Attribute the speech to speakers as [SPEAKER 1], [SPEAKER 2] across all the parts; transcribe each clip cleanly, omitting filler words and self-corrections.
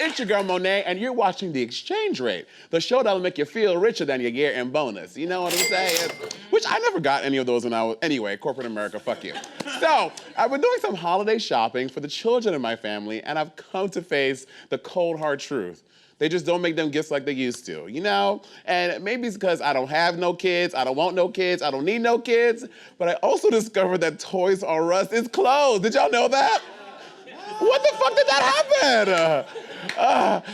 [SPEAKER 1] It's your girl Monét, and you're watching The Exchange Rate, the show that'll make you feel richer than your year in bonus. You know what I'm saying? Which I never got any of those when I was, anyway, corporate America, fuck you. So, I've been doing some holiday shopping for the children in my family, and I've come to face the cold, hard truth. They just don't make them gifts like they used to, you know? And maybe it's because I don't have no kids, I don't want no kids, I don't need no kids, but I also discovered that Toys R Us is closed. Did y'all know that? What the fuck did that happen?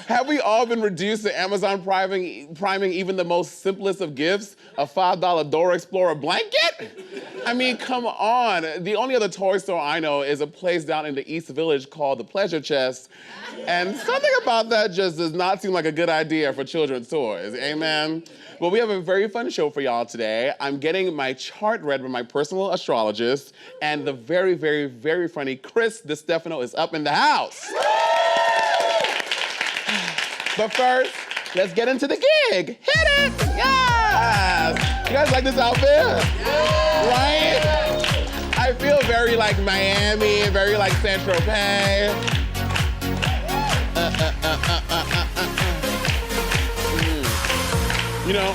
[SPEAKER 1] Have we all been reduced to Amazon priming even the most simplest of gifts? A $5 Dora Explorer blanket? I mean, come on. The only other toy store I know is a place down in the East Village called the Pleasure Chest. And something about that just does not seem like a good idea for children's toys, amen? Well, we have a very fun show for y'all today. I'm getting my chart read by my personal astrologist, and the very, very, very funny Chris Distefano is up in the house. But first, let's get into the gig. Hit it! Yes! You guys like this outfit? Right? I feel very like Miami, very like Saint-Tropez. You know,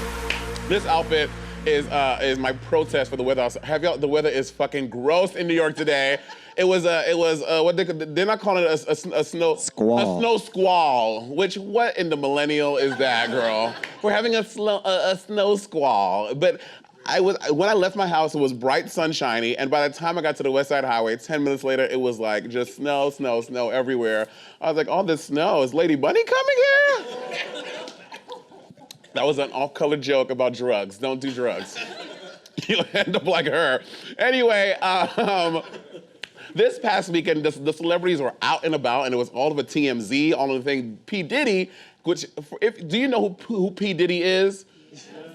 [SPEAKER 1] this outfit is my protest for the weather. The weather is fucking gross in New York today. It was what they're not calling it a snow squall. A snow squall. Which what in the millennial is that, girl? We're having a snow squall. But when I left my house, it was bright, sunshiny, and by the time I got to the West Side Highway, 10 minutes later, it was like just snow, snow, snow everywhere. I was like, all this snow, is Lady Bunny coming here? That was an off-color joke about drugs. Don't do drugs. You'll end up like her. Anyway, this past weekend, the celebrities were out and about, and it was all of a TMZ, all of the thing. P. Diddy, which, do you know who P. Diddy is?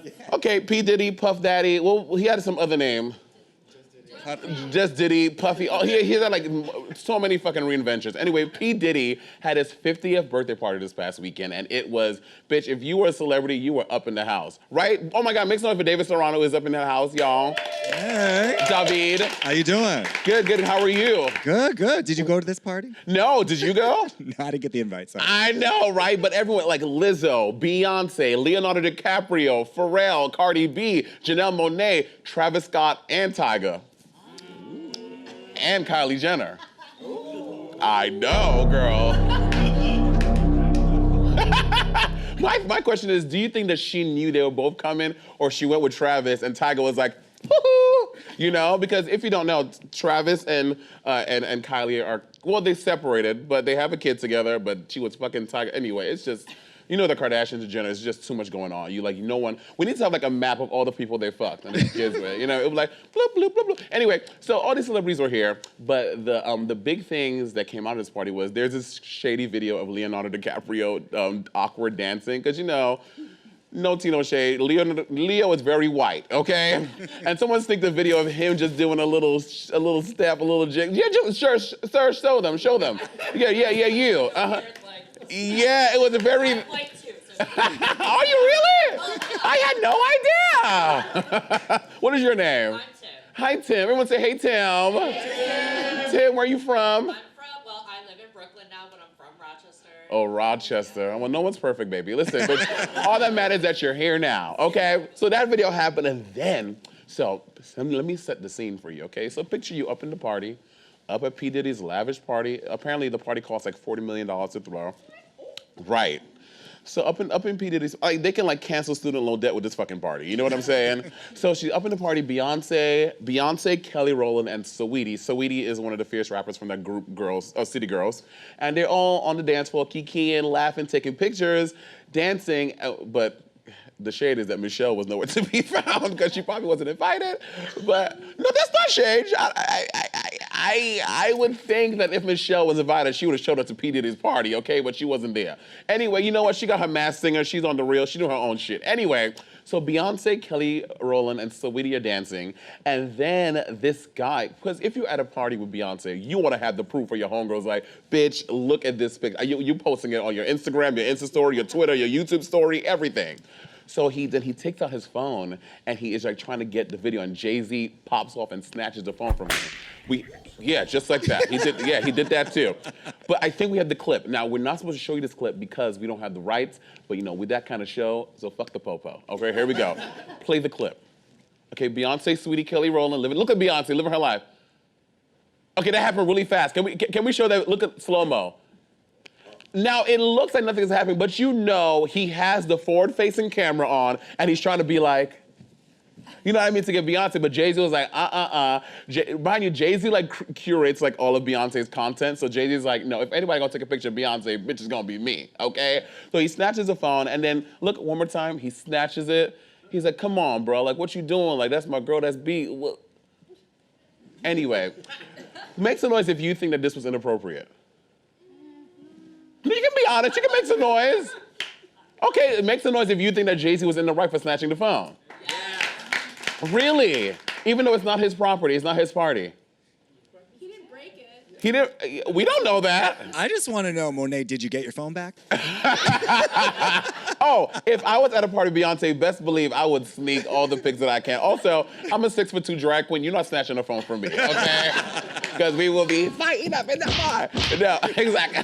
[SPEAKER 1] Yeah. Okay, P. Diddy, Puff Daddy, well, he had some other name. Just Diddy, Puffy, he had like so many fucking reinventions. Anyway, P. Diddy had his 50th birthday party this past weekend, and it was, bitch, if you were a celebrity, you were up in the house, right? Oh my God, make some noise for David Serrano is up in the house, y'all.
[SPEAKER 2] Hey.
[SPEAKER 1] David.
[SPEAKER 2] How you doing?
[SPEAKER 1] Good, good, how are you?
[SPEAKER 2] Good, good. Did you go to this party?
[SPEAKER 1] No, did you go?
[SPEAKER 2] No, I didn't get the invite, sorry.
[SPEAKER 1] I know, right? But everyone, like Lizzo, Beyonce, Leonardo DiCaprio, Pharrell, Cardi B, Janelle Monáe, Travis Scott, and Tyga. And Kylie Jenner. I know, girl. My question is, do you think that she knew they were both coming, or she went with Travis and Tyga was like, woo-hoo, you know? Because if you don't know, Travis and Kylie are, well, they separated, but they have a kid together, but she was fucking Tyga. Anyway, it's just, you know the Kardashians and Jenner, it's just too much going on. We need to have like a map of all the people they fucked and their kids with, you know? It was like, bloop, bloop, bloop, bloop. Anyway, so all these celebrities were here, but the big things that came out of this party was there's this shady video of Leonardo DiCaprio awkward dancing, because you know, no tea, no shade. Leo is very white, okay? And someone sneaked a video of him just doing a little step, a little jig. Yeah, sure, sir, show them. Yeah, you. Yeah, it was a very... Are you really? I had no idea. What is your name?
[SPEAKER 3] I'm Tim.
[SPEAKER 1] Hi, Tim. Everyone say, hey, Tim. Tim, where are you from?
[SPEAKER 3] I live in Brooklyn now, but I'm from Rochester.
[SPEAKER 1] Oh, Rochester. Well, no one's perfect, baby. Listen, but all that matters is that you're here now, okay? So that video happened, and then, let me set the scene for you, okay? So picture you up in the party, up at P. Diddy's lavish party. Apparently, the party costs like $40 million to throw. Right. So up in P. Diddy's, like, they can like cancel student loan debt with this fucking party. You know what I'm saying? So she's up in the party, Beyonce, Kelly Rowland, and Saweetie. Saweetie is one of the fierce rappers from that group City Girls. And they're all on the dance floor, kikiing, laughing, taking pictures, dancing, but the shade is that Michelle was nowhere to be found because she probably wasn't invited. But no, that's not shade. I would think that if Michelle was invited, she would have showed up to P. Diddy's party, okay? But she wasn't there. Anyway, you know what? She got her masked singer. She's on the reel. She doing her own shit. Anyway, So Beyonce, Kelly Rowland, and Saweetie are dancing, and then this guy, because if you're at a party with Beyonce, you want to have the proof for your homegirls, like, bitch, look at this picture. You posting it on your Instagram, your Insta story, your Twitter, your YouTube story, everything. So he takes out his phone and he is like trying to get the video, and Jay-Z pops off and snatches the phone from him. Just like that. He did that too. But I think we have the clip. Now, we're not supposed to show you this clip because we don't have the rights, but with that kind of show, so fuck the popo. Okay, here we go. Play the clip. Okay, Beyonce, Sweetie, Kelly Rowland, look at Beyonce, living her life. Okay, that happened really fast. Can we show that? Look at slow-mo. Now, it looks like nothing is happening, but he has the forward-facing camera on, and he's trying to be like, you know what I mean, to get Beyonce, but Jay-Z was like, Mind you, Jay-Z curates all of Beyonce's content, so Jay-Z's like, no, if anybody gonna take a picture of Beyonce, bitch is gonna be me, okay? So he snatches the phone, and then, look, one more time, he snatches it. He's like, come on, bro, what you doing? That's my girl, that's B. Anyway, make some noise if you think that this was inappropriate. You can be honest, you can make some noise. Okay, make some noise if you think that Jay-Z was in the right for snatching the phone. Yeah. Really? Even though it's not his property, it's not his party.
[SPEAKER 4] He didn't break it.
[SPEAKER 1] He didn't, we don't know that.
[SPEAKER 2] I just want to know, Monet, did you get your phone back?
[SPEAKER 1] Oh, if I was at a party with Beyonce, best believe I would sneak all the pics that I can. Also, I'm a 6'2" drag queen. You're not snatching the phone from me, okay? Because we will be fighting up in the bar. No, exactly.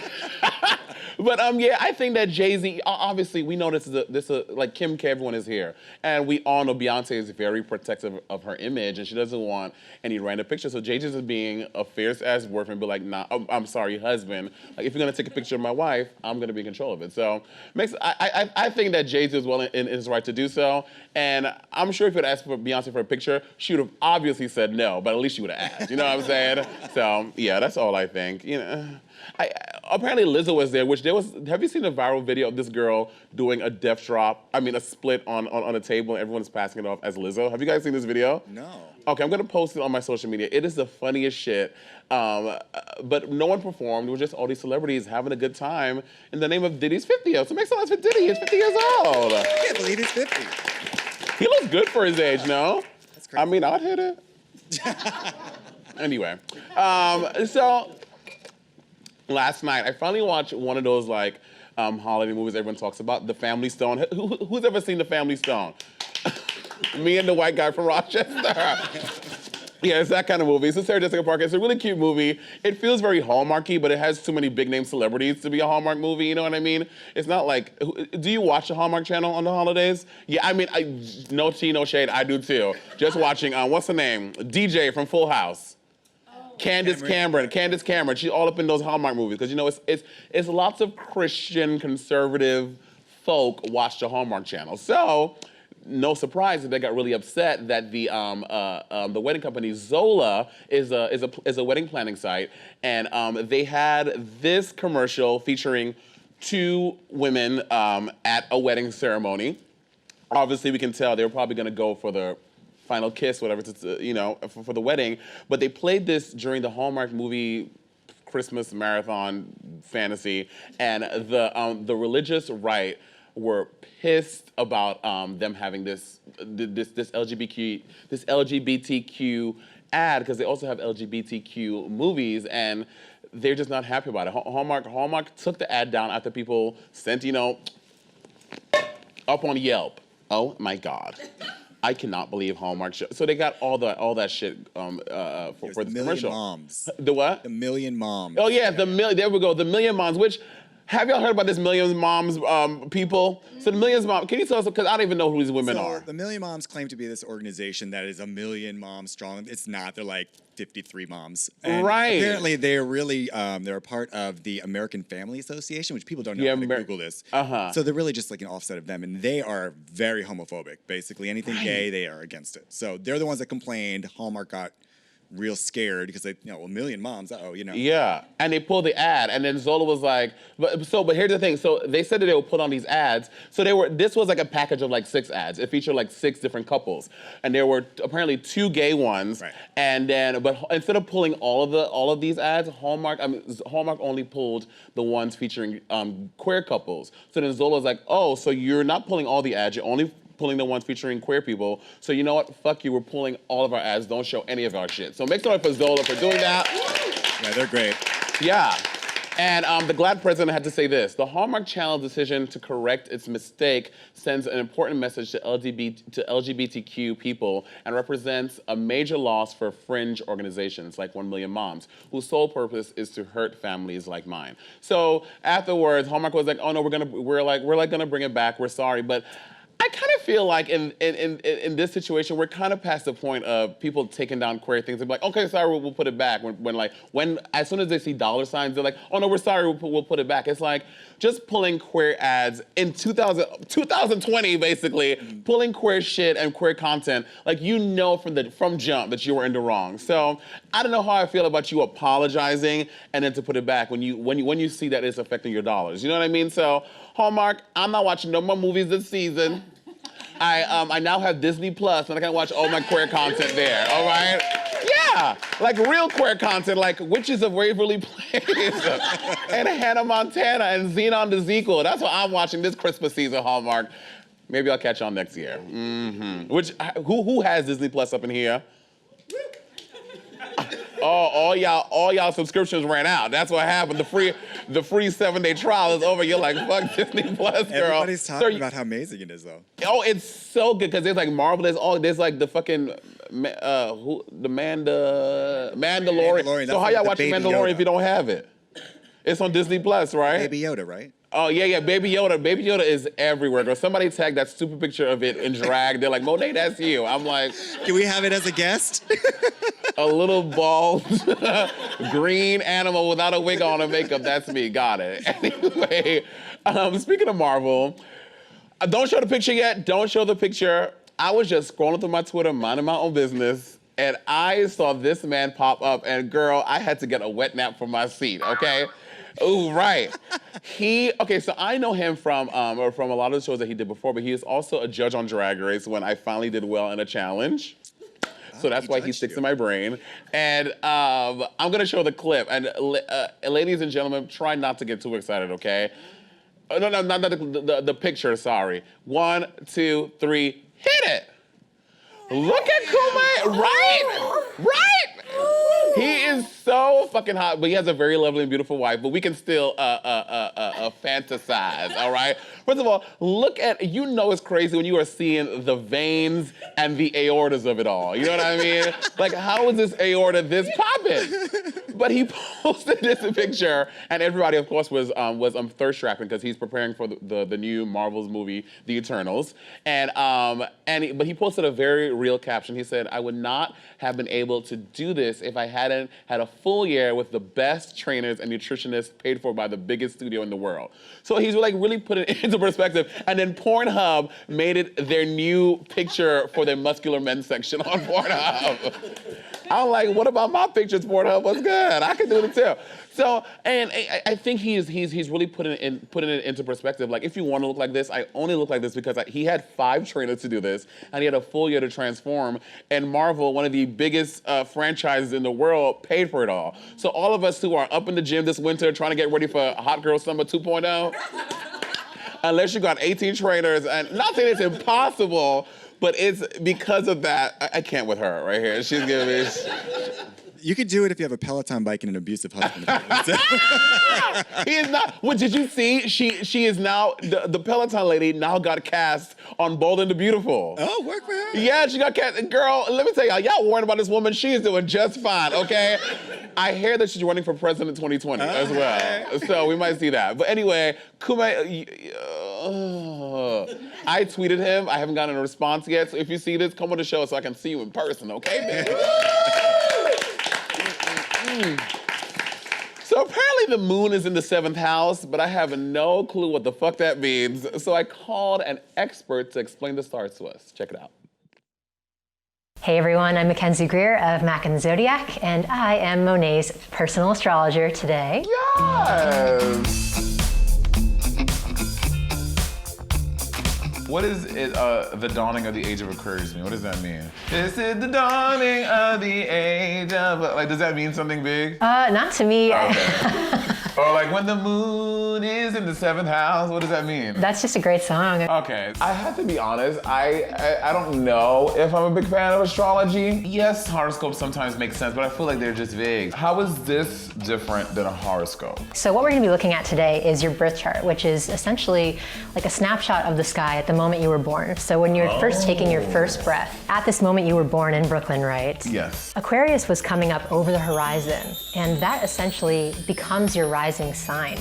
[SPEAKER 1] But I think that Jay-Z, obviously we know this is like Kim K, everyone is here. And we all know Beyonce is very protective of her image and she doesn't want any random pictures. So Jay-Z is being a fierce ass boyfriend, be like, nah, I'm sorry, husband. Like if you're gonna take a picture of my wife, I'm gonna be in control of it. So I think that Jay-Z is well in his right to do so. And I'm sure if you had asked for Beyonce for a picture, she would have obviously said no, but at least she would have asked. You know what I'm saying? So yeah, that's all I think. Apparently Lizzo was there, have you seen the viral video of this girl doing a a split on a table and everyone's passing it off as Lizzo? Have you guys seen this video?
[SPEAKER 2] No.
[SPEAKER 1] Okay, I'm gonna post it on my social media. It is the funniest shit. But no one performed. It was just all these celebrities having a good time in the name of Diddy's 50th. So make some noise for Diddy. He's 50 years old.
[SPEAKER 2] I can't believe he's 50.
[SPEAKER 1] He looks good for his age, no?
[SPEAKER 2] That's crazy.
[SPEAKER 1] I'd hit it. Anyway, so last night I finally watched one of those holiday movies everyone talks about, The Family Stone. Who's ever seen The Family Stone? Me and the white guy from Rochester. Yeah, it's that kind of movie. So Sarah Jessica Parker, it's a really cute movie. It feels very Hallmarky, but it has too many big name celebrities to be a Hallmark movie, you know what I mean? It's not like, do you watch the Hallmark Channel on the holidays? Yeah, no tea, no shade, I do too. Just watching, what's her name? DJ from Full House. Candace Cameron, she's all up in those Hallmark movies because it's lots of Christian conservative folk watch the Hallmark Channel. So no surprise that they got really upset that the wedding company Zola is a wedding planning site, and they had this commercial featuring two women at a wedding ceremony. Obviously, we can tell they were probably going to go for the final kiss, whatever, for the wedding. But they played this during the Hallmark movie Christmas marathon fantasy, and the religious right were pissed about them having this LGBTQ ad because they also have LGBTQ movies, and they're just not happy about it. Hallmark took the ad down after people sent up on Yelp. Oh my God. I cannot believe Hallmark. So they got all that shit for the commercial.
[SPEAKER 2] Moms.
[SPEAKER 1] The what?
[SPEAKER 2] The Million Moms.
[SPEAKER 1] Oh yeah, there we go. The Million Moms. Which, have y'all heard about this Million Moms people? So the Million Moms. Can you tell us? Because I don't even know who these women are.
[SPEAKER 2] The Million Moms claim to be this organization that is a million moms strong. It's not. They're like 53 moms. And
[SPEAKER 1] right.
[SPEAKER 2] Apparently, they're really they're a part of the American Family Association, which people don't know how to Google this. So they're really just like an offset of them, and they are very homophobic. Basically, anything gay, they are against it. So they're the ones that complained. Hallmark got real scared because they, a million moms,
[SPEAKER 1] Yeah, and they pulled the ad, and then Zola was like, but here's the thing. So they said that they would put on these ads. So this was like a package of like 6 ads. It featured like 6 different couples, and there were apparently 2 gay ones.
[SPEAKER 2] Right.
[SPEAKER 1] And then, but instead of pulling all of these ads, Hallmark only pulled the ones featuring queer couples. So then Zola was like, oh, so you're not pulling all the ads, you're only pulling the ones featuring queer people. So you know what? Fuck you, we're pulling all of our ads. Don't show any of our shit. So make some noise for Zola for doing that.
[SPEAKER 2] Yeah, they're great.
[SPEAKER 1] Yeah. And the GLAAD president had to say this: the Hallmark Channel's decision to correct its mistake sends an important message to LGBTQ people and represents a major loss for fringe organizations like 1 Million Moms, whose sole purpose is to hurt families like mine. So afterwards, Hallmark was like, "Oh no, we're gonna bring it back. We're sorry," but I kind of feel like in this situation, we're kind of past the point of people taking down queer things and be like, okay, sorry, we'll put it back. When as soon as they see dollar signs, they're like, oh no, we're sorry, we'll put it back. It's like just pulling queer ads in 2020, basically, pulling queer shit and queer content, like you know from jump that you were in the wrong. So I don't know how I feel about you apologizing and then to put it back when you see that it's affecting your dollars. You know what I mean? So Hallmark, I'm not watching no more movies this season. I now have Disney Plus and I can watch all my queer content there, all right? Yeah, like real queer content, like Witches of Waverly Place and Hannah Montana and Xenon the Sequel. That's what I'm watching this Christmas season, Hallmark. Maybe I'll catch on next year. Who has Disney Plus up in here? Oh, all y'all subscriptions ran out. That's what happened. The free 7-day trial is over. You're like, fuck Disney Plus, girl.
[SPEAKER 2] Everybody's talking about how amazing it is, though.
[SPEAKER 1] Oh, it's so good because there's like Marvel. There's like the fucking Mandalorian. So how y'all watching Mandalorian if you don't have it? It's on Disney Plus, right?
[SPEAKER 2] Baby Yoda, right?
[SPEAKER 1] Oh, yeah, Baby Yoda. Baby Yoda is everywhere, girl. Somebody tagged that stupid picture of it in drag. They're like, Monet, that's you. I'm like...
[SPEAKER 2] Can we have it as a guest?
[SPEAKER 1] A little bald, green animal without a wig on and makeup, that's me, got it. Anyway, speaking of Marvel, don't show the picture yet, don't show the picture. I was just scrolling through my Twitter, minding my own business, and I saw this man pop up, and girl, I had to get a wet nap from my seat, okay? Ooh, right. So I know him from a lot of the shows that he did before, but he is also a judge on Drag Race when I finally did well in a challenge. So that's why he sticks in my brain. And I'm gonna show the clip. And ladies and gentlemen, try not to get too excited, okay? No, not the picture, sorry. 1, 2, 3, hit it! Look at Kumail, right? He is so fucking hot, but he has a very lovely and beautiful wife, but we can still fantasize, all right? First of all, look at, you know it's crazy when you are seeing the veins and the aortas of it all, you know what I mean? Like, how is this aorta this popping? But he posted this picture, and everybody, of course, was thirst trapping because he's preparing for the new Marvel's movie, The Eternals, but he posted a very real caption. He said, "I would not have been able to do this if I hadn't had a full year with the best trainers and nutritionists paid for by the biggest studio in the world." So he's like really put it into perspective. And then Pornhub made it their new picture for their muscular men section on Pornhub. I'm like, what about my pictures, Pornhub? What's good? I can do it too. So, and I think he's really putting it into perspective. Like, if you want to look like this, I only look like this because he had 5 trainers to do this, and he had a full year to transform. And Marvel, one of the biggest franchises in the world, paid for it all. So all of us who are up in the gym this winter trying to get ready for Hot Girl Summer 2.0, unless you got 18 trainers, and not saying it's impossible, but it's because of that. I can't with her right here. She's giving me.
[SPEAKER 2] You could do it if you have a Peloton bike and an abusive husband.
[SPEAKER 1] He is not. What did you see? She is now the Peloton lady now got cast on Bold and the Beautiful.
[SPEAKER 2] Oh, work for her.
[SPEAKER 1] Yeah, she got cast. Girl, let me tell y'all worried about this woman. She is doing just fine. Okay. I hear that she's running for president 2020 as well, so we might see that. But anyway, Kumail. I tweeted him. I haven't gotten a response yet. So if you see this, come on the show so I can see you in person. Okay, baby. So apparently the moon is in the 7th house, but I have no clue what the fuck that means. So I called an expert to explain the stars to us. Check it out.
[SPEAKER 5] Hey everyone, I'm Mackenzie Greer of Mac and Zodiac, and I am Monet's personal astrologer today.
[SPEAKER 1] Yes! What is it, the dawning of the age of Aquarius mean? What does that mean? This is the dawning of the age of... Like, does that mean something big?
[SPEAKER 5] Not to me.
[SPEAKER 1] Okay. Or like when the moon is in the 7th house, what does that mean?
[SPEAKER 5] That's just a great song.
[SPEAKER 1] Okay, I have to be honest, I don't know if I'm a big fan of astrology. Yes, horoscopes sometimes make sense, but I feel like they're just vague. How is this different than a horoscope?
[SPEAKER 5] So what we're gonna be looking at today is your birth chart, which is essentially like a snapshot of the sky at the moment you were born. So when you're first taking your first breath, at this moment you were born in Brooklyn, right?
[SPEAKER 1] Yes.
[SPEAKER 5] Aquarius was coming up over the horizon, and that essentially becomes your rising sign.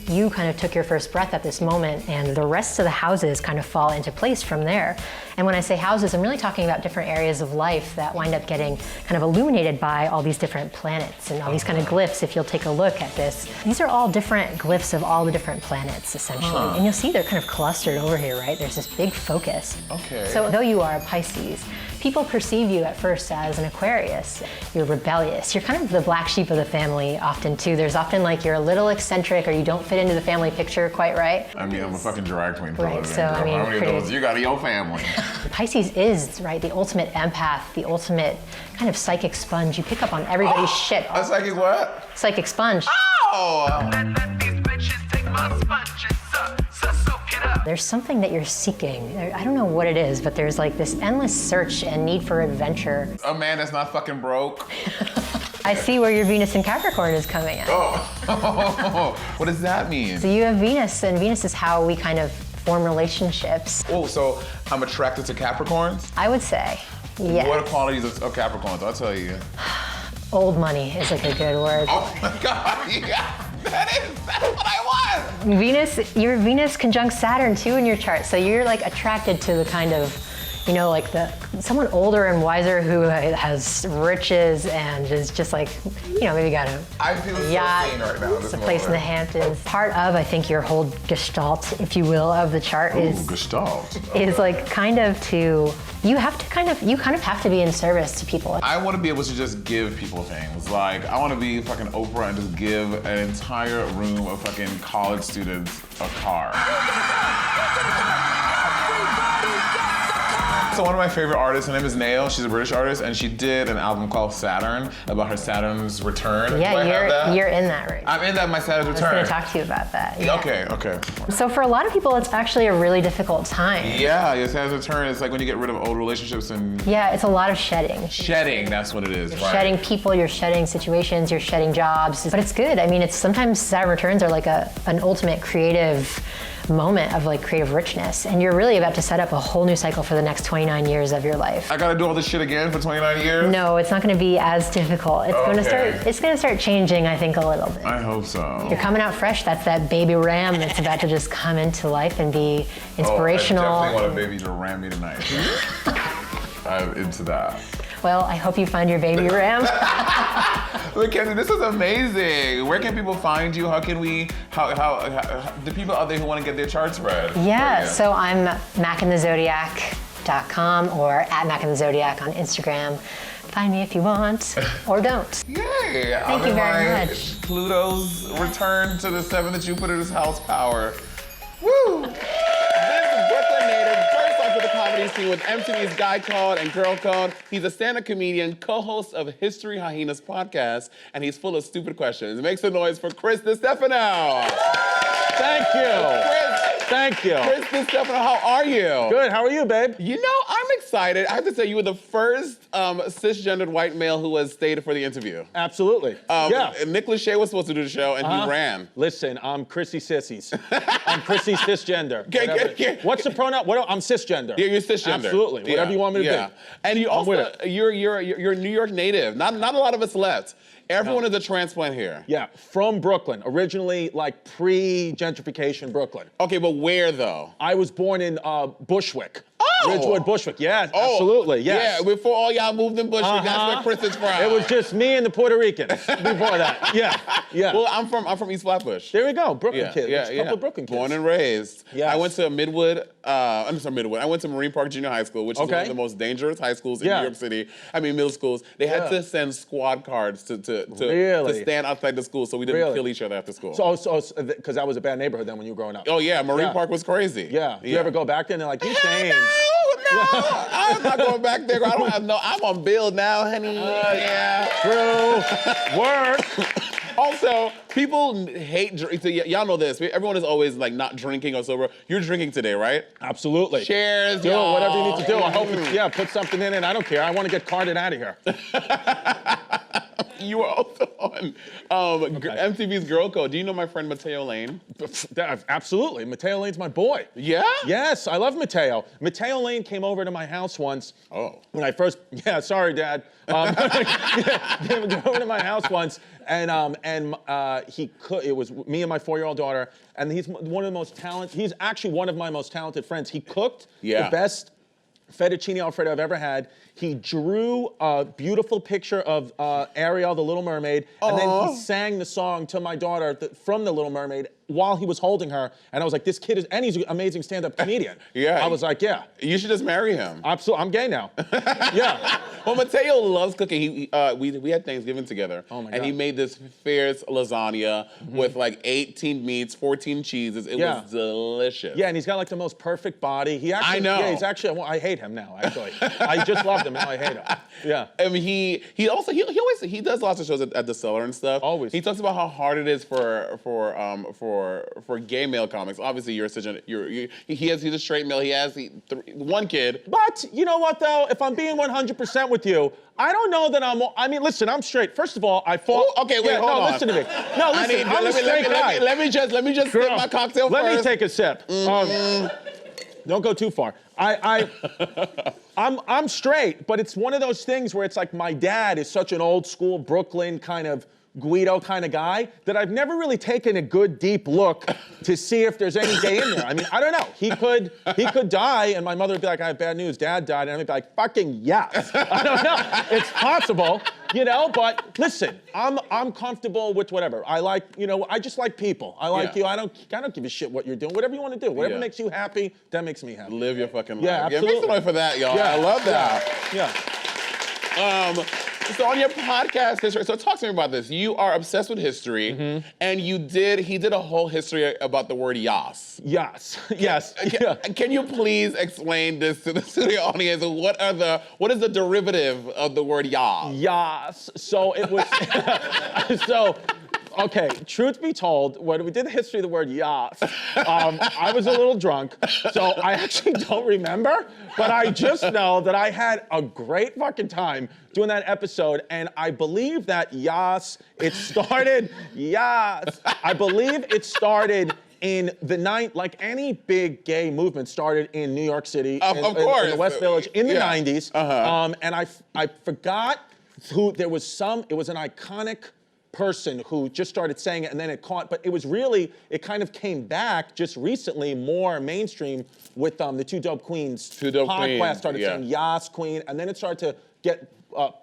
[SPEAKER 5] You kind of took your first breath at this moment, and the rest of the houses kind of fall into place from there. And when I say houses, I'm really talking about different areas of life that wind up getting kind of illuminated by all these different planets and all these kind of glyphs. If you'll take a look at this, these are all different glyphs of all the different planets, essentially. And you'll see they're kind of clustered over here, right? There's this big focus.
[SPEAKER 1] Okay.
[SPEAKER 5] So though you are a Pisces, people perceive you at first as an Aquarius. You're rebellious. You're kind of the black sheep of the family often too. There's often like you're a little eccentric or you don't fit into the family picture quite right.
[SPEAKER 1] I mean, I'm a fucking drag queen for a
[SPEAKER 5] Right,
[SPEAKER 1] living,
[SPEAKER 5] so,
[SPEAKER 1] girl.
[SPEAKER 5] I mean,
[SPEAKER 1] How many of
[SPEAKER 5] pretty-
[SPEAKER 1] those you got in your family?
[SPEAKER 5] Pisces is, right, the ultimate empath, the ultimate kind of psychic sponge. You pick up on everybody's shit.
[SPEAKER 1] A psychic what?
[SPEAKER 5] Psychic sponge.
[SPEAKER 1] Oh!
[SPEAKER 5] There's something that you're seeking. I don't know what it is, but there's like this endless search and need for adventure.
[SPEAKER 1] A man that's not fucking broke.
[SPEAKER 5] I see where your Venus in Capricorn is coming in.
[SPEAKER 1] Oh, what does that mean?
[SPEAKER 5] So you have Venus, and Venus is how we kind of form relationships.
[SPEAKER 1] Oh, so I'm attracted to Capricorns?
[SPEAKER 5] I would say, yes.
[SPEAKER 1] What are qualities of Capricorns? I'll tell you.
[SPEAKER 5] Old money is like a good word.
[SPEAKER 1] Oh my God, yeah, that's what I want.
[SPEAKER 5] Venus, your Venus conjunct Saturn too in your chart, so you're like attracted to the kind of, you know, like someone older and wiser who has riches and is just like, you know, maybe got
[SPEAKER 1] I feel so
[SPEAKER 5] yacht,
[SPEAKER 1] seen right now.
[SPEAKER 5] a place in the Hamptons. Part of, I think, your whole gestalt, if you will, of the chart is
[SPEAKER 1] Gestalt.
[SPEAKER 5] is like kind of to, you kind of have to be in service to people.
[SPEAKER 1] I want to be able to just give people things. Like, I want to be fucking Oprah and just give an entire room of fucking college students a car. So one of my favorite artists, her name is Nail. She's a British artist, and she did an album called Saturn about her Saturn's return. Do I have
[SPEAKER 5] Yeah,
[SPEAKER 1] that?
[SPEAKER 5] you're in that right.
[SPEAKER 1] I'm in that, my Saturn's
[SPEAKER 5] I was
[SPEAKER 1] return.
[SPEAKER 5] going to talk to you about that. Yeah.
[SPEAKER 1] Okay.
[SPEAKER 5] So for a lot of people, it's actually a really difficult time.
[SPEAKER 1] Yeah, your Saturn's return is like when you get rid of old relationships and
[SPEAKER 5] Yeah, it's a lot of shedding.
[SPEAKER 1] shedding, that's what it is, right?
[SPEAKER 5] Shedding people, you're shedding situations, you're shedding jobs. But it's good. I mean, it's sometimes Saturn returns are like an ultimate creative moment of like creative richness. And you're really about to set up a whole new cycle for the next 29 years of your life.
[SPEAKER 1] I gotta do all this shit again for 29 years?
[SPEAKER 5] No, it's not going to be as difficult. It's going to start changing, I think, a little bit.
[SPEAKER 1] I hope so.
[SPEAKER 5] You're coming out fresh. That's that baby ram that's about to just come into life and be inspirational.
[SPEAKER 1] I definitely want a baby to ram me tonight. I'm into that.
[SPEAKER 5] Well, I hope you find your baby ram.
[SPEAKER 1] Mackenzie, this is amazing. Where can people find you? How can we, how the people out there who want to get their charts read?
[SPEAKER 5] Yeah, so I'm macinthezodiac.com or at macinthezodiac on Instagram. Find me if you want, or don't.
[SPEAKER 1] Yay!
[SPEAKER 5] Thank you very much.
[SPEAKER 1] Pluto's return to the 7th Jupiter's house power. Woo! This Brooklyn native burst onto the comedy scene with MTV's Guy Code and Girl Code. He's a stand-up comedian, co-host of History Hyenas podcast, and he's full of stupid questions. Make some noise for Chris Distefano.
[SPEAKER 6] Thank you.
[SPEAKER 1] Chris,
[SPEAKER 6] Thank you.
[SPEAKER 1] Chris Distefano, how are you?
[SPEAKER 6] Good, how are you, babe?
[SPEAKER 1] You know, I'm excited. I have to say, you were the first cisgendered white male who was stayed for the interview.
[SPEAKER 6] Absolutely. Yeah.
[SPEAKER 1] Nick Lachey was supposed to do the show, and he ran.
[SPEAKER 6] Listen, I'm Chrissy Sissies. I'm Chrissy cisgender.
[SPEAKER 1] Okay.
[SPEAKER 6] What's the pronoun? I'm cisgender.
[SPEAKER 1] Yeah, you're cisgender.
[SPEAKER 6] Absolutely. Whatever you want me to be.
[SPEAKER 1] And you
[SPEAKER 6] I'm with
[SPEAKER 1] also,
[SPEAKER 6] it.
[SPEAKER 1] you're a New York native. Not a lot of us left. Everyone is a transplant here.
[SPEAKER 6] Yeah, from Brooklyn. Originally, like pre-gentrification Brooklyn.
[SPEAKER 1] Okay, but where though?
[SPEAKER 6] I was born in Bushwick.
[SPEAKER 1] Oh!
[SPEAKER 6] Ridgewood, Bushwick. Yeah, absolutely. Yes.
[SPEAKER 1] Yeah, before all y'all moved in Bushwick, that's where Chris is from.
[SPEAKER 6] It was just me and the Puerto Ricans before that. Yeah.
[SPEAKER 1] Well, I'm from East Flatbush.
[SPEAKER 6] There we go, Brooklyn kid.
[SPEAKER 1] Yeah,
[SPEAKER 6] A couple of Brooklyn kids.
[SPEAKER 1] Born and raised.
[SPEAKER 6] Yes.
[SPEAKER 1] I went to Midwood. I went to Marine Park Junior High School, which is one of the most dangerous high schools in New York City. Middle schools. They had to send squad cars to stand outside the school so we didn't kill each other after school.
[SPEAKER 6] So, because that was a bad neighborhood then when you were growing up.
[SPEAKER 1] Oh yeah, Marine Park was crazy.
[SPEAKER 6] Yeah. You ever go back there and they're like, you changed.
[SPEAKER 1] No, I'm not going back there. I'm on bill now, honey.
[SPEAKER 6] True. Work.
[SPEAKER 1] Also, people hate so y'all know this. Everyone is always like not drinking or sober. You're drinking today, right?
[SPEAKER 6] Absolutely.
[SPEAKER 1] Cheers,
[SPEAKER 6] Do
[SPEAKER 1] y'all.
[SPEAKER 6] whatever you need to do. I hope it's, put something in it. I don't care. I want to get carted out of here.
[SPEAKER 1] You were also on MTV's Girl Code. Do you know my friend Mateo Lane?
[SPEAKER 6] Absolutely. Mateo Lane's my boy.
[SPEAKER 1] Yeah?
[SPEAKER 6] Yes, I love Mateo. Mateo Lane came over to my house once.
[SPEAKER 1] Oh.
[SPEAKER 6] When I first, sorry, Dad. Came over to my house once, and it was me and my 4-year-old daughter, and he's one of the most talented, he's actually one of my most talented friends. He cooked the best fettuccine Alfredo I've ever had. He drew a beautiful picture of Ariel, the Little Mermaid, and then he sang the song to my daughter from the Little Mermaid while he was holding her. And I was like, this kid is, and he's an amazing stand-up comedian.
[SPEAKER 1] Yeah.
[SPEAKER 6] I was like, yeah.
[SPEAKER 1] You should just marry him.
[SPEAKER 6] Absolutely, I'm gay now. Yeah.
[SPEAKER 1] Well, Mateo loves cooking. We had Thanksgiving together.
[SPEAKER 6] Oh my God.
[SPEAKER 1] And he made this fierce lasagna with like 18 meats, 14 cheeses. It was delicious.
[SPEAKER 6] Yeah, and he's got like the most perfect body. He actually,
[SPEAKER 1] I know.
[SPEAKER 6] Yeah, he's actually, I hate him now, actually. I just loved him, now I hate him. Yeah.
[SPEAKER 1] I mean, he does lots of shows at the Cellar and stuff.
[SPEAKER 6] Always.
[SPEAKER 1] He talks about how hard it is for gay male comics. Obviously, he's a straight male. He has one kid.
[SPEAKER 6] But you know what though? If I'm being 100% with you, I don't know that listen, I'm straight. First of all, I fought.
[SPEAKER 1] Oh, okay, wait, hold on.
[SPEAKER 6] Listen to me. No, listen, I'm a straight guy.
[SPEAKER 1] Let me just sip my cocktail first.
[SPEAKER 6] Let me take a sip. Don't go too far. I'm straight, but it's one of those things where it's like my dad is such an old school Brooklyn kind of Guido kind of guy that I've never really taken a good deep look to see if there's any gay in there. I mean, I don't know. He could die, and my mother would be like, I have bad news. Dad died, and I'd be like, fucking yes. I don't know. It's possible, but listen, I'm comfortable with whatever. I like, I just like people. I like you. I don't give a shit what you're doing. Whatever you want to do. Whatever makes you happy, that makes me happy.
[SPEAKER 1] Live your fucking life.
[SPEAKER 6] Yeah, absolutely.
[SPEAKER 1] Make some noise for that, y'all.
[SPEAKER 6] Yeah.
[SPEAKER 1] I love that.
[SPEAKER 6] Yeah.
[SPEAKER 1] So on your podcast history, so talk to me about this. You are obsessed with history, and he did a whole history about the word yas.
[SPEAKER 6] Yes. Yes.
[SPEAKER 1] Can you please explain this to the studio audience? What is the derivative of the word yas?
[SPEAKER 6] Yas. So it was. Okay, truth be told, when we did the history of the word yas, I was a little drunk, so I actually don't remember, but I just know that I had a great fucking time doing that episode, and I believe that I believe it started in the like any big gay movement started in New York City,
[SPEAKER 1] of course,
[SPEAKER 6] in the West Village, in the 90s, and I forgot who, it was an iconic person who just started saying it and then it caught, but it kind of came back just recently more mainstream with the Two Dope Queens podcast started saying Yas Queen, and then it started to get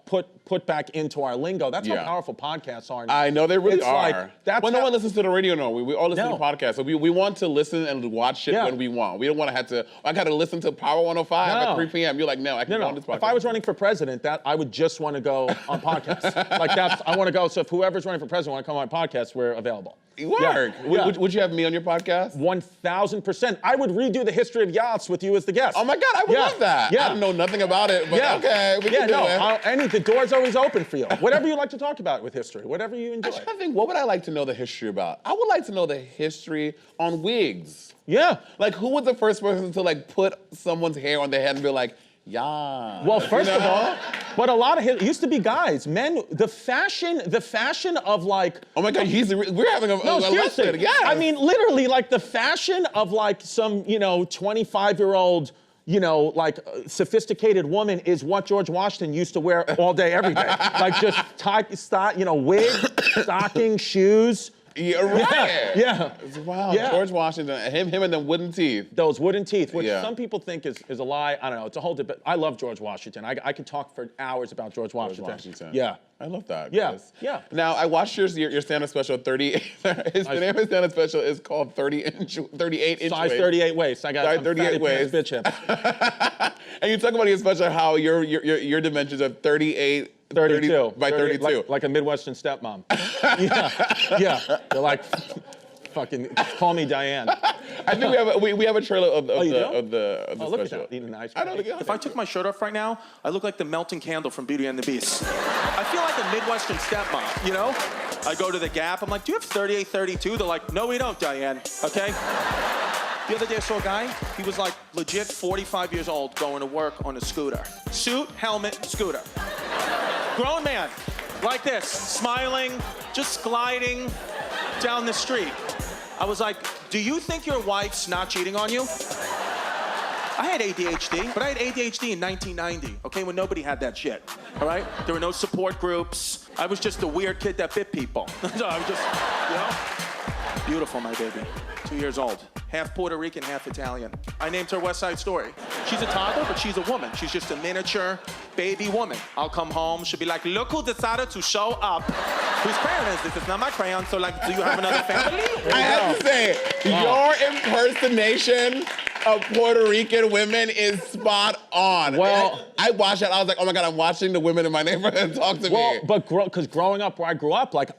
[SPEAKER 6] put back into our lingo. That's how powerful podcasts are now.
[SPEAKER 1] I know they really are.
[SPEAKER 6] No
[SPEAKER 1] one listens to the radio now. We all listen to podcasts. So we want to listen and watch shit when we want. We don't want to I got to listen to Power 105 at 3 p.m. You're like, no, I can go on this podcast.
[SPEAKER 6] If I was running for president, I would just want to go on podcasts. I want to go. So if whoever's running for president want to come on my podcast, we're available.
[SPEAKER 1] Work. Would you have me on your podcast?
[SPEAKER 6] 1,000%. I would redo the history of yachts with you as the guest.
[SPEAKER 1] Oh my God, I would love that.
[SPEAKER 6] Yeah.
[SPEAKER 1] I don't know nothing about it, but okay, we can do it.
[SPEAKER 6] The door's always open for you. Whatever you like to talk about with history, whatever you enjoy.
[SPEAKER 1] I'm trying to think, what would I like to know the history about? I would like to know the history on wigs.
[SPEAKER 6] Yeah.
[SPEAKER 1] Like, who was the first person to put someone's hair on their head and be like, yeah.
[SPEAKER 6] Well, first of all, but a lot of it used to be guys, men. The fashion of like.
[SPEAKER 1] Oh my God, we're having a lesson. Yeah.
[SPEAKER 6] I mean, literally, the fashion of some 25-year-old. Sophisticated woman is what George Washington used to wear all day, every day. Just wig, stocking, shoes.
[SPEAKER 1] Yeah, right.
[SPEAKER 6] Yeah.
[SPEAKER 1] Wow.
[SPEAKER 6] Yeah.
[SPEAKER 1] George Washington, him and the wooden teeth.
[SPEAKER 6] Those wooden teeth, which some people think is a lie. I don't know. It's a whole debate. I love George Washington. I could talk for hours about George Washington. Yeah.
[SPEAKER 1] I love that.
[SPEAKER 6] Yeah.
[SPEAKER 1] Chris.
[SPEAKER 6] Yeah.
[SPEAKER 1] Now I watched your stand-up special. The name of his stand-up special is called 38 inch
[SPEAKER 6] Size 38 waist. I got
[SPEAKER 1] size 38 waist.
[SPEAKER 6] Bitch hips.
[SPEAKER 1] And you talk about in your special how your dimensions are 38.
[SPEAKER 6] 32.
[SPEAKER 1] By 32.
[SPEAKER 6] Like a Midwestern stepmom. Yeah. They're like, fucking, call me Diane.
[SPEAKER 1] I think we have a trailer of the
[SPEAKER 6] look
[SPEAKER 1] special.
[SPEAKER 6] at that, eating ice cream.
[SPEAKER 7] If I took my shirt off right now, I look like the melting candle from Beauty and the Beast. I feel like a Midwestern stepmom, I go to the Gap. I'm like, do you have 3832? They're like, no, we don't, Diane. Okay? The other day I saw a guy. He was like legit 45 years old going to work on a scooter. Suit, helmet, scooter. Grown man, like this, smiling, just gliding down the street. I was like, do you think your wife's not cheating on you? I had ADHD, but I had ADHD in 1990, okay, when nobody had that shit, all right? There were no support groups. I was just a weird kid that bit people. So I was just, you know? Beautiful, my baby. 2 years old. Half Puerto Rican, half Italian. I named her West Side Story. She's a toddler, but she's a woman. She's just a miniature baby woman. I'll come home, she'll be like, look who decided to show up. Whose crayon is this? It's not my crayon, so like, do you have another family?
[SPEAKER 1] I have to say, your impersonation of Puerto Rican women is spot on.
[SPEAKER 6] Well,
[SPEAKER 1] I watched that, I was like, oh my God, I'm watching the women in my neighborhood talk to me.
[SPEAKER 6] But because growing up where I grew up, like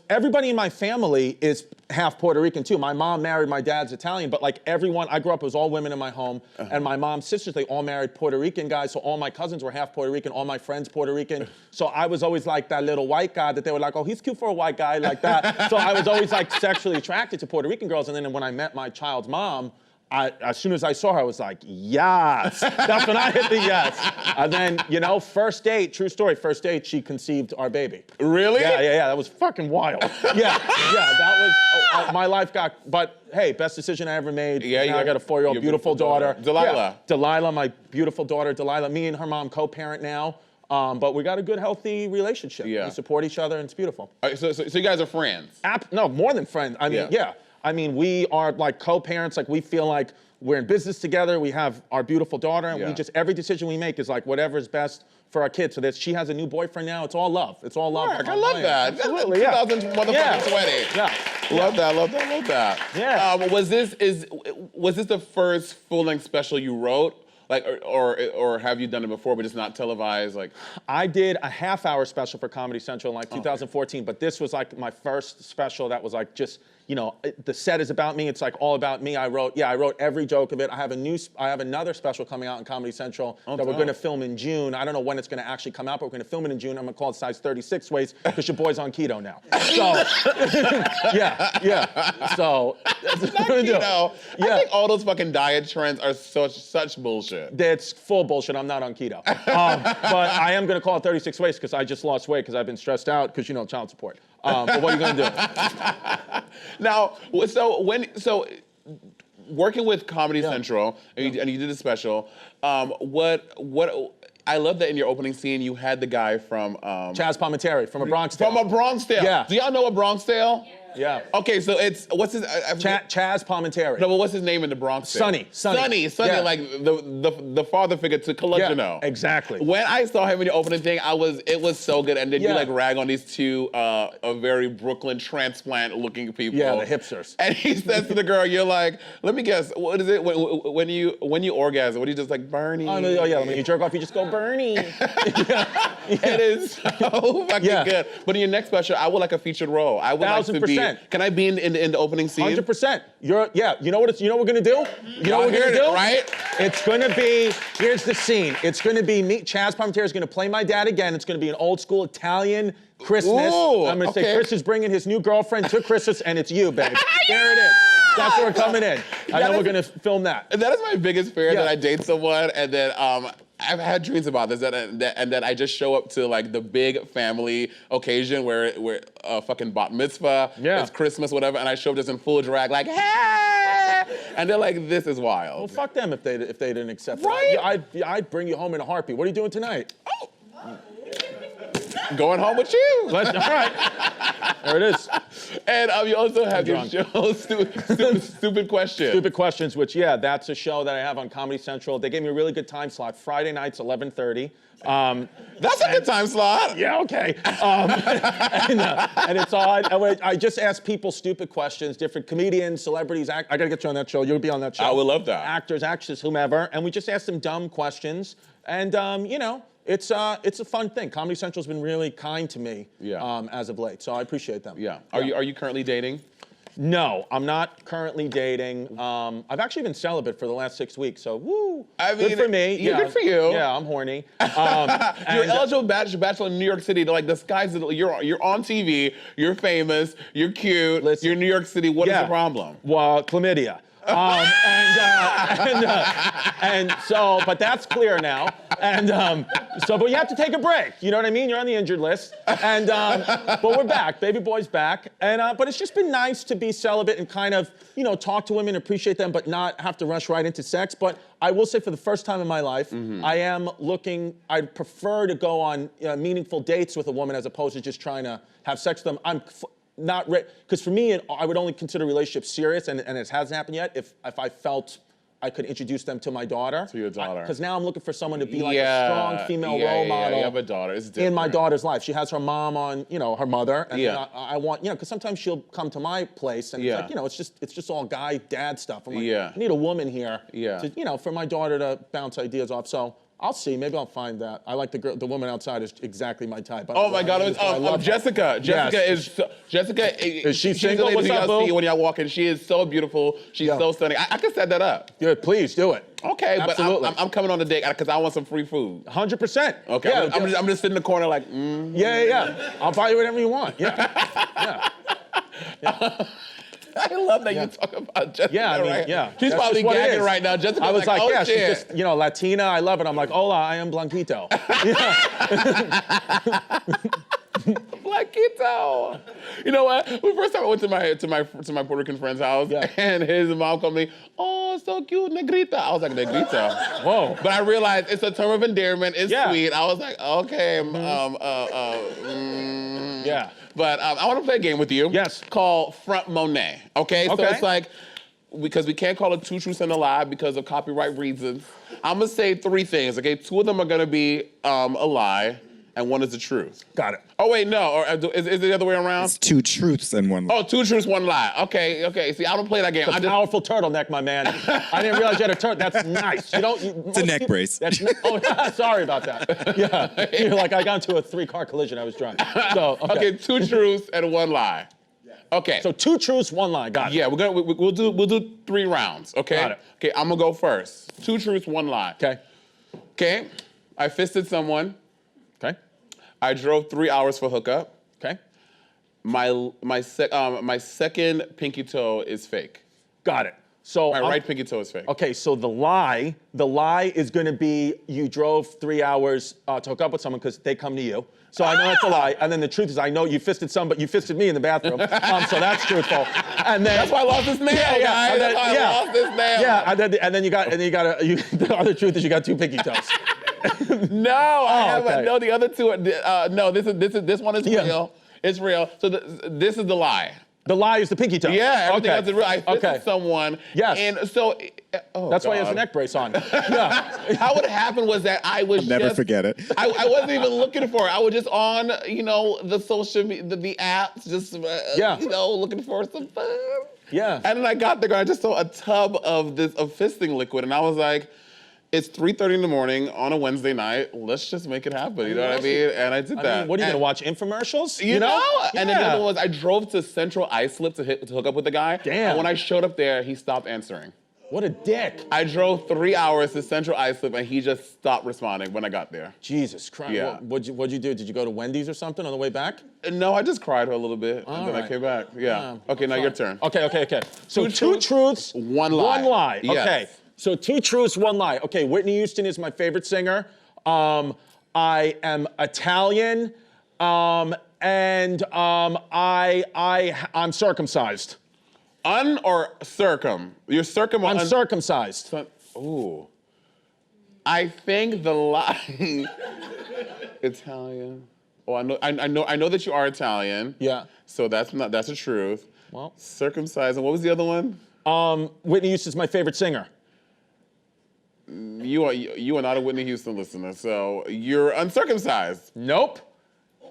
[SPEAKER 6] everybody in my family is half Puerto Rican too. My mom married my dad's Italian, but like everyone, I grew up, it was all women in my home, and my mom's sisters, they all married Puerto Rican guys, so all my cousins were half Puerto Rican, all my friends Puerto Rican, so I was always like that little white guy that they were like, oh, he's cute for a white guy, like that. So I was always like sexually attracted to Puerto Rican girls, and then when I met my child's mom, as soon as I saw her, I was like, yes. That's when I hit the yes. And then, you know, first date, true story, first date, she conceived our baby.
[SPEAKER 1] Really?
[SPEAKER 6] Yeah, that was fucking wild. That was, my life got, but hey, best decision I ever made.
[SPEAKER 1] Yeah,
[SPEAKER 6] now I got a 4-year-old beautiful daughter.
[SPEAKER 1] Delilah.
[SPEAKER 6] Yeah, Delilah, my beautiful daughter, Delilah. Me and her mom co-parent now. But we got a good, healthy relationship.
[SPEAKER 1] Yeah.
[SPEAKER 6] We support each other, and it's beautiful.
[SPEAKER 1] So you guys are friends?
[SPEAKER 6] No, more than friends. I mean, yeah. I mean, we are like co-parents. Like we feel like we're in business together. We have our beautiful daughter, and we just every decision we make is like whatever is best for our kids. So that she has a new boyfriend now. It's all love. It's all love.
[SPEAKER 1] Mark, I love that.
[SPEAKER 6] Absolutely,
[SPEAKER 1] 2020.
[SPEAKER 6] Yeah.
[SPEAKER 1] Love that.
[SPEAKER 6] Yeah.
[SPEAKER 1] Was this the first full-length special you wrote? Like, or have you done it before, but it's not televised? Like,
[SPEAKER 6] I did a half-hour special for Comedy Central in like 2014, but this was like my first special that was like just, you know, the set is about me. It's like all about me. I wrote every joke of it. I have another special coming out on Comedy Central that we're going to film in June. I don't know when it's going to actually come out, but we're going to film it in June. I'm going to call it size 36 waist because your boy's on keto now. So, So that's what I'm going to do.
[SPEAKER 1] I think all those fucking diet trends are such bullshit.
[SPEAKER 6] It's full bullshit. I'm not on keto. But I am going to call it 36 waist because I just lost weight because I've been stressed out because, you know, child support. But what are you going to do?
[SPEAKER 1] Now, so working with Comedy Central, and you did a special, what I love that in your opening scene you had the guy from
[SPEAKER 6] Chaz Palminteri from A Bronx Tale.
[SPEAKER 1] From A Bronx Tale.
[SPEAKER 6] Yeah.
[SPEAKER 1] Do y'all know A Bronx Tale?
[SPEAKER 6] Yeah.
[SPEAKER 1] Okay, so it's what's his
[SPEAKER 6] Chaz Palminteri.
[SPEAKER 1] No, but what's his name in The Bronx Tale?
[SPEAKER 6] Sonny,
[SPEAKER 1] yeah. Like the father figure to Colangelo.
[SPEAKER 6] Yeah, exactly.
[SPEAKER 1] When I saw him in the opening thing, it was so good. And then you like rag on these two very Brooklyn transplant looking people.
[SPEAKER 6] Yeah, the hipsters.
[SPEAKER 1] And he says to the girl, you're like, let me guess, what is it when you orgasm? What do you just like, Bernie?
[SPEAKER 6] Oh, no, yeah, when you jerk off, you just go, Bernie.
[SPEAKER 1] It is so fucking good. But in your next special, I would like a featured role. I would like to be. Can I be in the opening scene?
[SPEAKER 6] 100%. You know what we're gonna do? You know what we're gonna do?
[SPEAKER 1] Right?
[SPEAKER 6] It's gonna be, here's the scene. It's gonna be me, Chaz Palminteri is gonna play my dad again. It's gonna be an old school Italian Christmas.
[SPEAKER 1] Ooh,
[SPEAKER 6] I'm gonna say Chris is bringing his new girlfriend to Christmas and it's you, babe. There it is. That's where we're coming in. I know we're gonna film that.
[SPEAKER 1] That is my biggest fear, that I date someone and then I've had dreams about this, and that I just show up to like the big family occasion where fucking bat mitzvah, it's Christmas, whatever, and I show up just in full drag, like, hey! And they're like, this is wild.
[SPEAKER 6] Well, fuck them if they didn't accept it.
[SPEAKER 1] Right?
[SPEAKER 6] I'd bring you home in a heartbeat. What are you doing tonight?
[SPEAKER 1] Oh. Going home with you.
[SPEAKER 6] All right. There it is.
[SPEAKER 1] And you also have your show, Stupid Questions.
[SPEAKER 6] Stupid Questions, which, that's a show that I have on Comedy Central. They gave me a really good time slot, Friday nights, 11:30.
[SPEAKER 1] That's a good time slot.
[SPEAKER 6] Yeah, okay. And it's on. I just ask people stupid questions, different comedians, celebrities. I got to get you on that show. You'll be on that show.
[SPEAKER 1] I would love that.
[SPEAKER 6] Actors, actresses, whomever. And we just ask them dumb questions. And, you know, it's a fun thing. Comedy Central's been really kind to me as of late, so I appreciate them.
[SPEAKER 1] Yeah. Are you currently dating?
[SPEAKER 6] No, I'm not currently dating. I've actually been celibate for the last 6 weeks, so woo.
[SPEAKER 1] I mean,
[SPEAKER 6] good for me.
[SPEAKER 1] Yeah, good for you.
[SPEAKER 6] Yeah, I'm horny.
[SPEAKER 1] You're eligible bachelor in New York City. Like the sky's you're on TV. You're famous. You're cute.
[SPEAKER 6] Listen,
[SPEAKER 1] you're in New York City. What is the problem?
[SPEAKER 6] Well, chlamydia. And so, but that's clear now. And but you have to take a break. You know what I mean? You're on the injured list. And but we're back. Baby boy's back. And but it's just been nice to be celibate and kind of, talk to women, appreciate them, but not have to rush right into sex. But I will say, for the first time in my life, I am looking. I'd prefer to go on meaningful dates with a woman as opposed to just trying to have sex with them. I'm not ready, because for me, I would only consider relationships serious, and it hasn't happened yet, if I felt I could introduce them to my daughter.
[SPEAKER 1] To your daughter.
[SPEAKER 6] Because now I'm looking for someone to be like a strong female role model.
[SPEAKER 1] Yeah, you have a daughter. It's different.
[SPEAKER 6] In my daughter's life. She has her mom on, her mother. And I want, because sometimes she'll come to my place and it's like, it's just all guy dad stuff. I'm like, I need a woman here to, for my daughter to bounce ideas off. So I'll see. Maybe I'll find that. I like the woman outside is exactly my type.
[SPEAKER 1] Oh my God! Jessica. Jessica is
[SPEAKER 6] she single?
[SPEAKER 1] She's
[SPEAKER 6] What's up, boo?
[SPEAKER 1] when y'all walk in, she is so beautiful. She's so stunning. I can set that up.
[SPEAKER 6] Good, please do it.
[SPEAKER 1] Okay,
[SPEAKER 6] absolutely.
[SPEAKER 1] But I'm coming on the date because I want some free food.
[SPEAKER 6] 100%.
[SPEAKER 1] Okay,
[SPEAKER 6] Yeah,
[SPEAKER 1] I'm just sitting in the corner like.
[SPEAKER 6] Yeah. I'll buy you whatever you want. Yeah.
[SPEAKER 1] I love that you talk about Jessica.
[SPEAKER 6] Yeah, I mean,
[SPEAKER 1] right? She's probably gagging right now. Jessica.
[SPEAKER 6] I was like,
[SPEAKER 1] oh,
[SPEAKER 6] she's just, Latina. I love it. I'm like, hola, I am Blanquito.
[SPEAKER 1] Blanquito. You know what? The first time I went to my Puerto Rican friend's house, and his mom called me, oh, so cute, negrita. I was like, negrita.
[SPEAKER 6] Whoa.
[SPEAKER 1] But I realized it's a term of endearment. It's sweet. I was like, okay.
[SPEAKER 6] Yeah.
[SPEAKER 1] But I want to play a game with you.
[SPEAKER 6] Yes.
[SPEAKER 1] Called Front Monét. Okay? So it's like, because we can't call it two truths and a lie because of copyright reasons. I'm gonna say 3 things. Okay? 2 of them are gonna be a lie, and 1 is the truth.
[SPEAKER 6] Got it.
[SPEAKER 1] Oh wait, no. Or is it the other way around?
[SPEAKER 2] It's 2 truths and 1 lie.
[SPEAKER 1] Oh, 2 truths, 1 lie. Okay. See, I don't play that game.
[SPEAKER 6] It's a powerful turtleneck, my man. I didn't realize you had a turtle. That's nice.
[SPEAKER 2] It's a neck brace.
[SPEAKER 6] Sorry about that. Yeah. You're like, I got into a 3-car collision. I was drunk. So,
[SPEAKER 1] okay, 2 truths and 1 lie. Okay.
[SPEAKER 6] So 2 truths, 1 lie. Got it.
[SPEAKER 1] Yeah, we'll do 3 rounds. Okay.
[SPEAKER 6] Got it.
[SPEAKER 1] Okay, I'm gonna go first. 2 truths, 1 lie. Okay. I fisted someone.
[SPEAKER 6] Okay.
[SPEAKER 1] I drove 3 hours for hookup.
[SPEAKER 6] Okay.
[SPEAKER 1] My second pinky toe is fake.
[SPEAKER 6] Got it. So
[SPEAKER 1] my right pinky toe is fake.
[SPEAKER 6] Okay, so the lie is going to be you drove 3 hours to hook up with someone because they come to you. So I know that's a lie. And then the truth is, I know you fisted some, but you fisted me in the bathroom. So that's truthful. And then
[SPEAKER 1] that's why I lost this nail, guys. That's why I lost this nail.
[SPEAKER 6] Yeah, and then you got the other truth is you got 2 pinky toes.
[SPEAKER 1] No, I haven't. No, the other 2 are, no, this one is real. It's real. So this is the lie.
[SPEAKER 6] The lie is the pinky toe.
[SPEAKER 1] Yeah, everything else is real. I fisted someone.
[SPEAKER 6] Yes.
[SPEAKER 1] And so,
[SPEAKER 6] that's why he has a neck brace on. Yeah.
[SPEAKER 1] How it happened was that I was
[SPEAKER 2] I'll never forget it.
[SPEAKER 1] I wasn't even looking for it. I was just on, the social media, the apps, just, looking for some fun.
[SPEAKER 6] Yeah.
[SPEAKER 1] And then I got there and I just saw a tub of fisting liquid, and I was like, it's 3:30 in the morning on a Wednesday night. Let's just make it happen. You know what I mean? And I did that.
[SPEAKER 6] What are you gonna watch infomercials?
[SPEAKER 1] You know? Yeah. And then the other one was I drove to Central Islip to hook up with the guy.
[SPEAKER 6] Damn.
[SPEAKER 1] And when I showed up there, he stopped answering.
[SPEAKER 6] What a dick.
[SPEAKER 1] I drove 3 hours to Central Islip and he just stopped responding when I got there.
[SPEAKER 6] Jesus Christ.
[SPEAKER 1] Yeah.
[SPEAKER 6] What'd you do? Did you go to Wendy's or something on the way back?
[SPEAKER 1] No, I just cried a little bit and then I came back. Yeah. Okay, now your turn.
[SPEAKER 6] Okay. So 2 truths,
[SPEAKER 1] 1 lie.
[SPEAKER 6] 1 lie.
[SPEAKER 1] Yes.
[SPEAKER 6] Okay. So 2 truths, 1 lie. Okay, Whitney Houston is my favorite singer. I am Italian, and I'm circumcised.
[SPEAKER 1] Un or circum? You're circum or
[SPEAKER 6] uncircumcised.
[SPEAKER 1] Ooh. I think the lie. Italian. Oh, I know that you are Italian.
[SPEAKER 6] Yeah.
[SPEAKER 1] So that's the truth.
[SPEAKER 6] Well.
[SPEAKER 1] Circumcised. And what was the other one?
[SPEAKER 6] Whitney Houston's my favorite singer.
[SPEAKER 1] You are not a Whitney Houston listener, so you're uncircumcised.
[SPEAKER 6] Nope.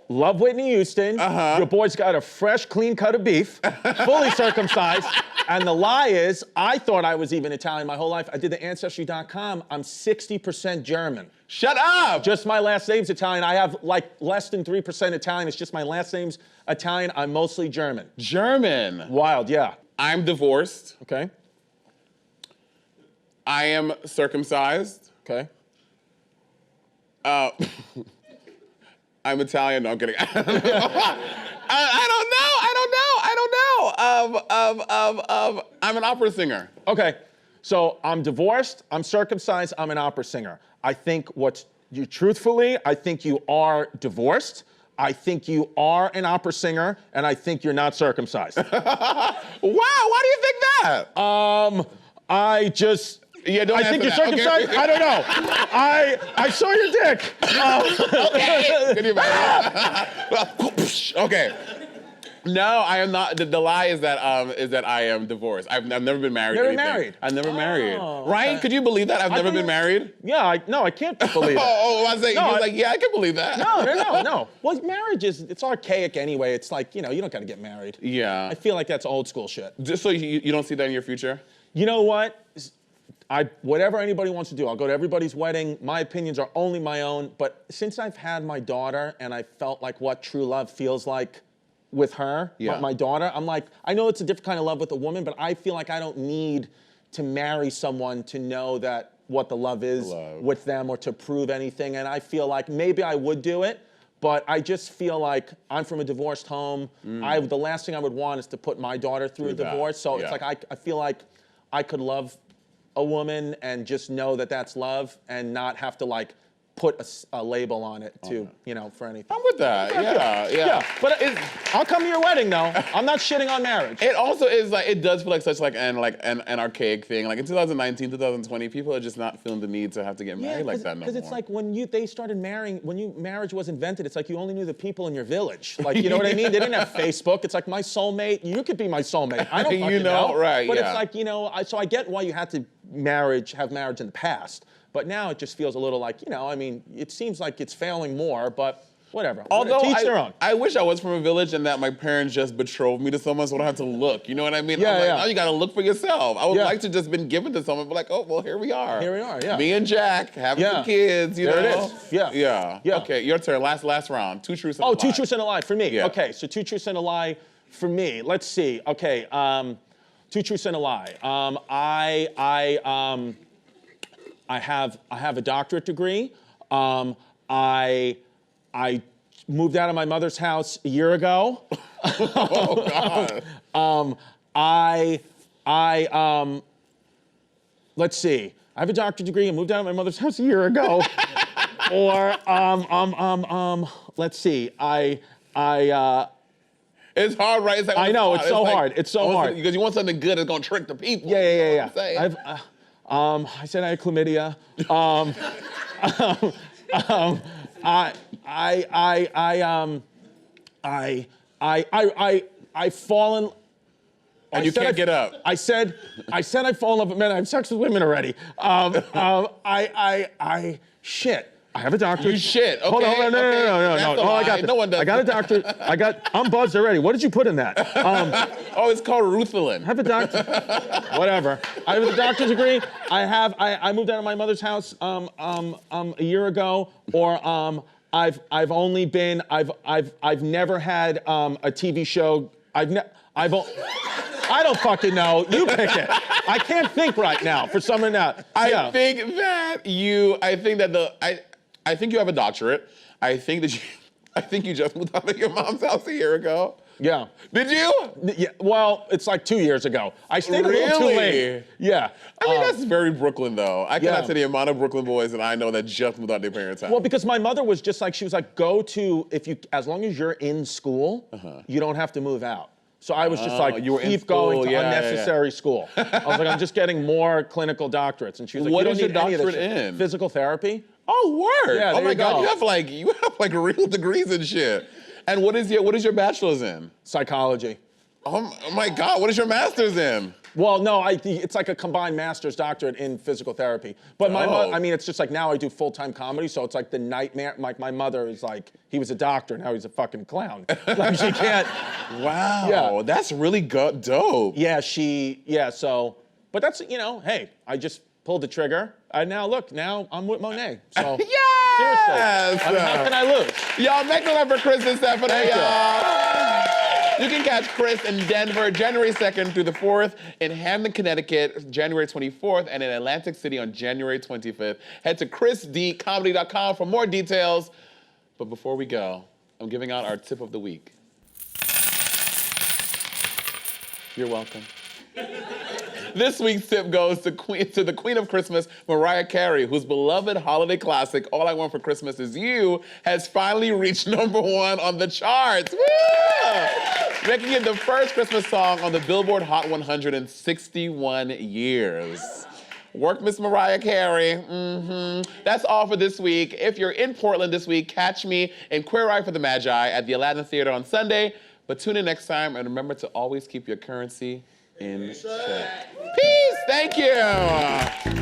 [SPEAKER 6] Love Whitney Houston. Your boy's got a fresh, clean cut of beef, fully circumcised. And the lie is, I thought I was even Italian my whole life. I did the Ancestry.com. I'm 60% German.
[SPEAKER 1] Shut up!
[SPEAKER 6] Just my last name's Italian. I have like less than 3% Italian. It's just my last name's Italian. I'm mostly German.
[SPEAKER 1] German.
[SPEAKER 6] Wild, yeah.
[SPEAKER 1] I'm divorced.
[SPEAKER 6] Okay.
[SPEAKER 1] I am circumcised.
[SPEAKER 6] Okay.
[SPEAKER 1] I'm Italian. No, I'm kidding. I don't know. I'm an opera singer.
[SPEAKER 6] Okay. So I'm divorced, I'm circumcised, I'm an opera singer. I think truthfully, I think you are divorced. I think you are an opera singer, and I think you're not circumcised.
[SPEAKER 1] Wow, why do you think that?
[SPEAKER 6] I just.
[SPEAKER 1] Yeah, don't
[SPEAKER 6] I think you're
[SPEAKER 1] answer that,
[SPEAKER 6] circumcised.
[SPEAKER 1] okay?
[SPEAKER 6] I don't know. I saw your dick.
[SPEAKER 1] Okay. Okay. No, I am not. The lie is that I am divorced. I've never been married.
[SPEAKER 6] Never
[SPEAKER 1] or anything.
[SPEAKER 6] married?
[SPEAKER 1] I've never married.
[SPEAKER 6] Okay.
[SPEAKER 1] Ryan, could you believe that? I've never been married.
[SPEAKER 6] Yeah, I can't believe it.
[SPEAKER 1] I was like,
[SPEAKER 6] No,
[SPEAKER 1] he was like, yeah, I can believe that.
[SPEAKER 6] No. Well, marriage it's archaic anyway. It's like, you don't got to get married.
[SPEAKER 1] Yeah.
[SPEAKER 6] I feel like that's old school shit.
[SPEAKER 1] Just so you don't see that in your future?
[SPEAKER 6] You know what? Whatever anybody wants to do, I'll go to everybody's wedding. My opinions are only my own. But since I've had my daughter and I felt like what true love feels like with her, my daughter, I'm like, I know it's a different kind of love with a woman, but I feel like I don't need to marry someone to know that what the love is with them or to prove anything. And I feel like maybe I would do it, but I just feel like I'm from a divorced home. The last thing I would want is to put my daughter through a divorce. So it's like I feel like I could love a woman and just know that that's love and not have to like put a label on it to, for anything.
[SPEAKER 1] I'm with that. Yeah.
[SPEAKER 6] But I'll come to your wedding though. I'm not shitting on marriage.
[SPEAKER 1] It also is like, it does feel like such like an archaic thing. Like in 2019, 2020, people are just not feeling the need to have to get married like that no more.
[SPEAKER 6] Because it's like they started marrying, marriage was invented, it's like you only knew the people in your village. Like, you know what I mean? They didn't have Facebook. It's like my soulmate, you could be my soulmate. I don't fucking know.
[SPEAKER 1] Right,
[SPEAKER 6] But it's like, so I get why you had to have marriage in the past. But now it just feels a little like, it seems like it's failing more, but whatever.
[SPEAKER 1] Although
[SPEAKER 6] teach their own.
[SPEAKER 1] I wish I was from a village and that my parents just betrothed me to someone so I don't have to look. You know what I mean?
[SPEAKER 6] Yeah,
[SPEAKER 1] Now you got to look for yourself. I would like to just been given to someone, but like, oh, well, here we are.
[SPEAKER 6] Here we are, yeah.
[SPEAKER 1] Me and Jack having some kids,
[SPEAKER 6] there it is.
[SPEAKER 1] Yeah. Okay, your turn. Last round. 2 truths and a lie.
[SPEAKER 6] 2 truths and a lie for me.
[SPEAKER 1] Yeah.
[SPEAKER 6] Okay, so 2 truths and a lie for me. Let's see. Okay, 2 truths and a lie. I have a doctorate degree. I moved out of my mother's house a year ago.
[SPEAKER 1] Oh God.
[SPEAKER 6] Let's see. I have a doctorate degree. I moved out of my mother's house a year ago. Let's see.
[SPEAKER 1] It's hard, right? It's like,
[SPEAKER 6] I know, it's so hard. It's so hard.
[SPEAKER 1] Because you want something good that's gonna trick the people.
[SPEAKER 6] Yeah.
[SPEAKER 1] You know
[SPEAKER 6] I said I had chlamydia. I've fallen.
[SPEAKER 1] And you can't get up.
[SPEAKER 6] I said I've fallen in love with men. I have sex with women already. Shit. I have a doctorate.
[SPEAKER 1] You shit. Okay.
[SPEAKER 6] Hold on. No. Oh, I got this.
[SPEAKER 1] No one does.
[SPEAKER 6] I got a doctorate. I'm buzzed already. What did you put in that?
[SPEAKER 1] It's called Ruthlin.
[SPEAKER 6] I have a doctor. Whatever. I have a doctor's degree. I moved out of my mother's house a year ago. Or I've never had a TV show. I don't fucking know. You pick it. I can't think right now for someone else.
[SPEAKER 1] I think you have a doctorate. I think you just moved out of your mom's house a year ago.
[SPEAKER 6] Yeah.
[SPEAKER 1] Did you?
[SPEAKER 6] Yeah. Well, it's like 2 years ago. I stayed a little too late. Yeah.
[SPEAKER 1] I mean, that's very Brooklyn, though. I cannot say the amount of Brooklyn boys that I know that just moved out of their parents' house.
[SPEAKER 6] Well, because my mother was just like, she was like, as long as you're in school, you don't have to move out. So I was just like, keep going to unnecessary school. I was like, I'm just getting more clinical doctorates. And she was like,
[SPEAKER 1] what
[SPEAKER 6] you
[SPEAKER 1] is
[SPEAKER 6] don't
[SPEAKER 1] your
[SPEAKER 6] need any of this
[SPEAKER 1] doctorate
[SPEAKER 6] shit.
[SPEAKER 1] in?
[SPEAKER 6] Physical therapy.
[SPEAKER 1] Oh, word.
[SPEAKER 6] Yeah,
[SPEAKER 1] oh
[SPEAKER 6] there
[SPEAKER 1] my
[SPEAKER 6] you
[SPEAKER 1] God,
[SPEAKER 6] go.
[SPEAKER 1] you have like real degrees and shit. And what is your bachelor's in?
[SPEAKER 6] Psychology.
[SPEAKER 1] Oh my God, what is your master's in?
[SPEAKER 6] Well, no, it's like a combined master's doctorate in physical therapy. But I mean, it's just like now I do full-time comedy, so it's like the nightmare. Like my mother is like, he was a doctor, now he's a fucking clown. Like she can't.
[SPEAKER 1] Wow,
[SPEAKER 6] Yeah.
[SPEAKER 1] that's really dope.
[SPEAKER 6] Yeah, so, but that's, you know, hey, I just pulled the trigger, and now look, now I'm with Monét. So,
[SPEAKER 1] yes!
[SPEAKER 6] Seriously, I mean, how can I lose?
[SPEAKER 1] Y'all, make it up for Chris Distefano,
[SPEAKER 6] Thank
[SPEAKER 1] you can catch Chris in Denver, January 2nd through the 4th, in Hamden, Connecticut, January 24th, and in Atlantic City on January 25th. Head to chrisdcomedy.com for more details. But before we go, I'm giving out our tip of the week. You're welcome. This week's tip goes to the Queen of Christmas, Mariah Carey, whose beloved holiday classic, All I Want for Christmas Is You, has finally reached #1 on the charts. Woo! Making it the first Christmas song on the Billboard Hot 100 in 61 years. Work, Miss Mariah Carey. That's all for this week. If you're in Portland this week, catch me in Queer Eye for the Magi at the Aladdin Theater on Sunday. But tune in next time, and remember to always keep your currency in check. Peace. Thank you.